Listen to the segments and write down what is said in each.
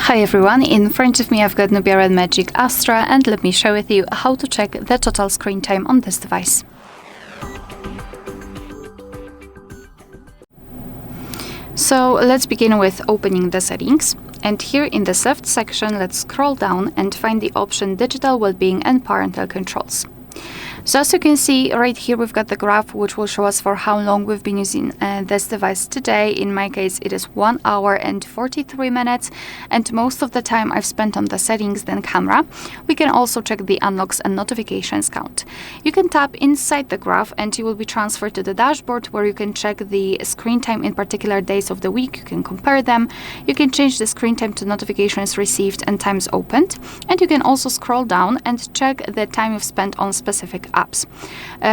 Hi everyone, in front of me I've got NUBIA Red Magic Astra, and let me share with you how to check the total screen time on this device. So let's begin with opening the settings, and here in this left section let's scroll down and find the option Digital Wellbeing and Parental Controls. So as you can see right here, we've got the graph which will show us for how long we've been using this device today. In my case, it is 1 hour and 43 minutes, and most of the time I've spent on the settings than camera. We can also check the unlocks and notifications count. You can tap inside the graph and you will be transferred to the dashboard, where you can check the screen time in particular days of the week. You can compare them. You can change the screen time to notifications received and times opened, and you can also scroll down and check the time you've spent on specific apps.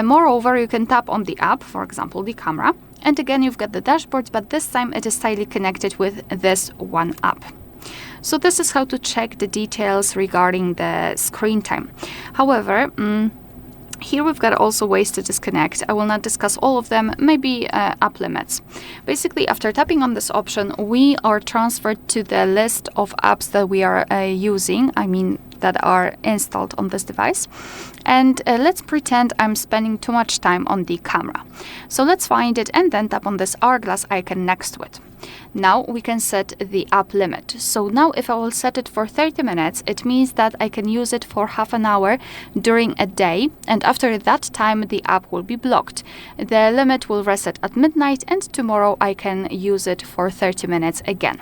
Moreover, you can tap on the app, for example the camera, and again you've got the dashboard, but this time it is tightly connected with this one app. So this is how to check the details regarding the screen time. However, here we've got also ways to disconnect. I will not discuss all of them, maybe app limits. Basically, after tapping on this option, we are transferred to the list of apps that we are using, that are installed on this device. And let's pretend I'm spending too much time on the camera. So let's find it and then tap on this hourglass icon next to it. Now we can set the app limit. So now if I will set it for 30 minutes, it means that I can use it for half an hour during a day, and after that time the app will be blocked. The limit will reset at midnight, and tomorrow I can use it for 30 minutes again.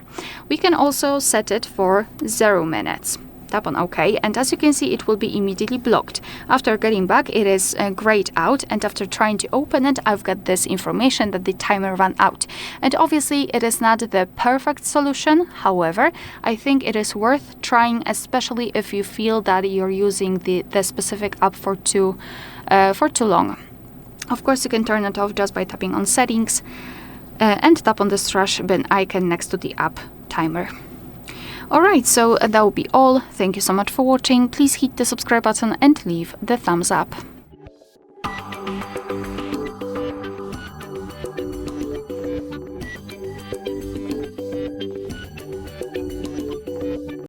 We can also set it for 0 minutes. Tap on OK, and as you can see, it will be immediately blocked. After getting back, it is grayed out, and after trying to open it, I've got this information that the timer ran out. And obviously it is not the perfect solution. However, I think it is worth trying, especially if you feel that you're using the specific app for too long. Of course, you can turn it off just by tapping on settings and tap on this trash bin icon next to the app timer. Alright, so that will be all. Thank you so much for watching. Please hit the subscribe button and leave the thumbs up.